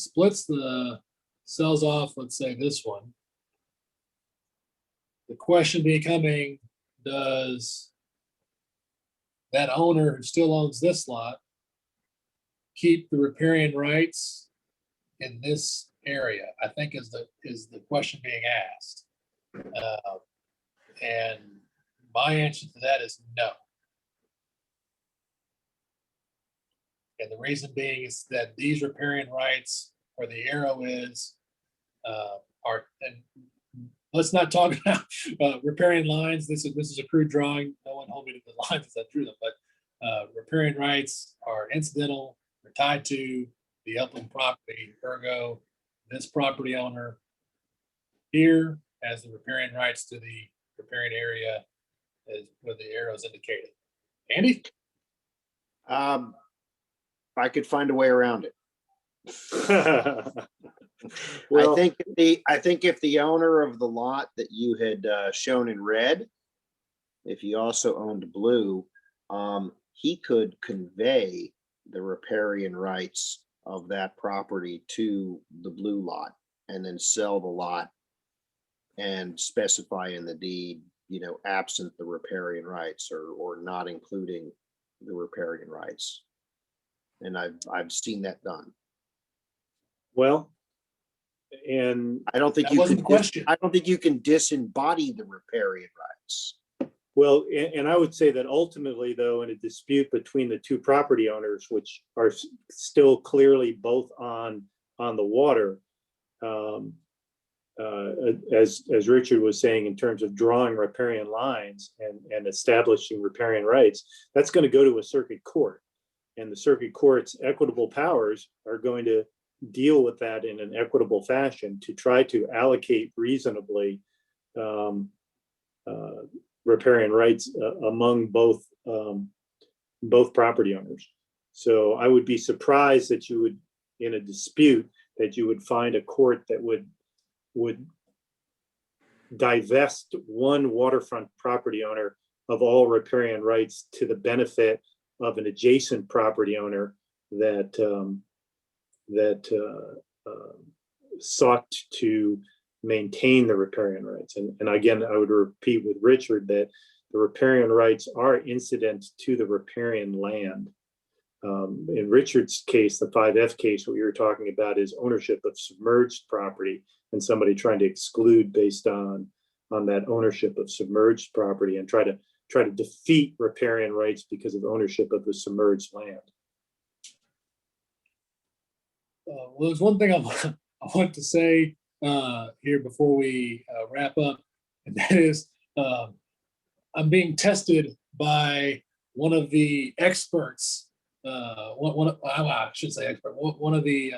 sells off, let's say this one. The question becoming, does that owner who still owns this lot keep the riparian rights in this area? I think is the question being asked. And my answer to that is no. And the reason being is that these riparian rights, where the arrow is, are, and let's not talk about riparian lines. This is a crude drawing. No one hold me to the lines as I drew them, but riparian rights are incidental. They're tied to the upland property. Ergo, this property owner here has the riparian rights to the riparian area, is where the arrow is indicated. Andy? I could find a way around it. Well, I think if the owner of the lot that you had shown in red, if he also owned blue, he could convey the riparian rights of that property to the blue lot and then sell the lot and specify in the deed, absent the riparian rights or not including the riparian rights. And I've seen that done. well, and I don't think That wasn't the question. I don't think you can disembody the riparian rights. well, and I would say that ultimately, though, in a dispute between the two property owners, which are still clearly both on the water, as Richard was saying, in terms of drawing riparian lines and establishing riparian rights, that's going to go to a circuit court. And the circuit court's equitable powers are going to deal with that in an equitable fashion to try to allocate reasonably riparian rights among both property owners. So I would be surprised that you would, in a dispute, that you would find a court that would divest one waterfront property owner of all riparian rights to the benefit of an adjacent property owner that sought to maintain the riparian rights. And again, I would repeat with Richard that the riparian rights are incident to the riparian land. In Richard's case, the 5F case, what you were talking about is ownership of submerged property and somebody trying to exclude based on that ownership of submerged property and try try to defeat riparian rights because of ownership of the submerged land. Well, there's one thing I want to say here before we wrap up, and that is I'm being tested by one of the experts. I should say expert. One of the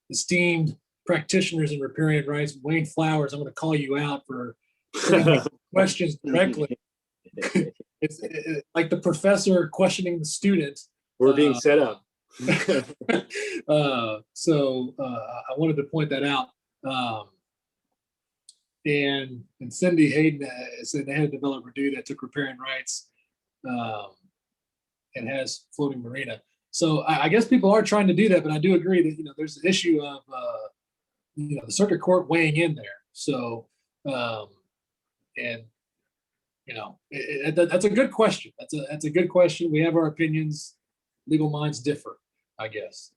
esteemed practitioners in riparian rights, Wayne Flowers. I'm going to call you out for questions directly. It's like the professor questioning the student. We're being set up. So I wanted to point that out. And Cindy Hayden said they had a developer do that, took riparian rights and has floating marina. So I guess people are trying to do that, but I do agree that there's an issue of the circuit court weighing in there. So and that's a good question. That's a good question. We have our opinions. Legal minds differ, I guess.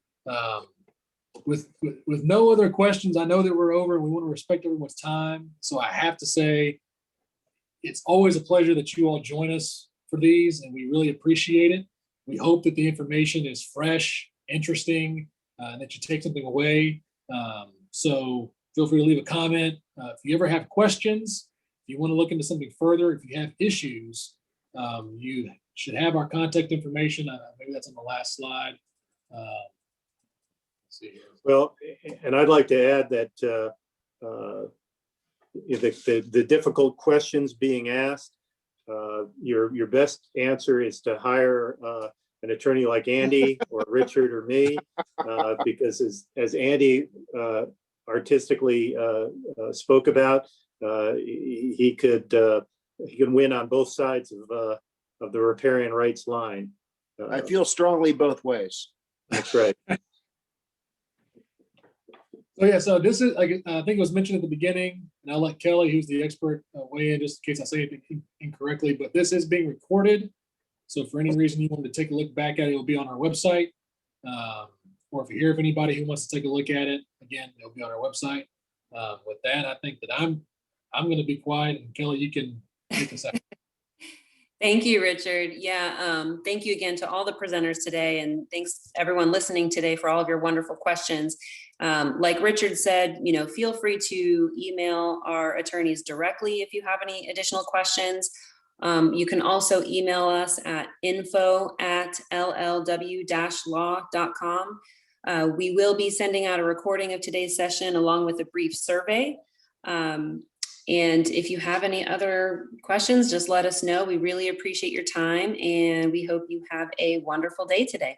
With no other questions, I know that we're over and we want to respect everyone's time. So I have to say, it's always a pleasure that you all join us for these, and we really appreciate it. We hope that the information is fresh, interesting, and that you take something away. So feel free to leave a comment. If you ever have questions, if you want to look into something further, if you have issues, you should have our contact information. Maybe that's on the last slide. See here. Well, and I'd like to add that the difficult questions being asked, your best answer is to hire an attorney like Andy or Richard or me, because as Andy artistically spoke about, he can win on both sides of the riparian rights line. I feel strongly both ways. That's right. So yeah, so this is, I think it was mentioned at the beginning, and I'll let Kelly, who's the expert, weigh in just in case I say anything incorrectly, but this is being recorded. So if for any reason you wanted to take a look back at it, it'll be on our website. Or if you hear of anybody who wants to take a look at it, again, it'll be on our website. With that, I think that I'm going to be quiet, and Kelly, you can take us out. Thank you, Richard. Yeah, thank you again to all the presenters today, and thanks everyone listening today for all of your wonderful questions. Like Richard said, feel free to email our attorneys directly if you have any additional questions. You can also email us at info@llw-law.com. We will be sending out a recording of today's session along with a brief survey. And if you have any other questions, just let us know. We really appreciate your time, and we hope you have a wonderful day today.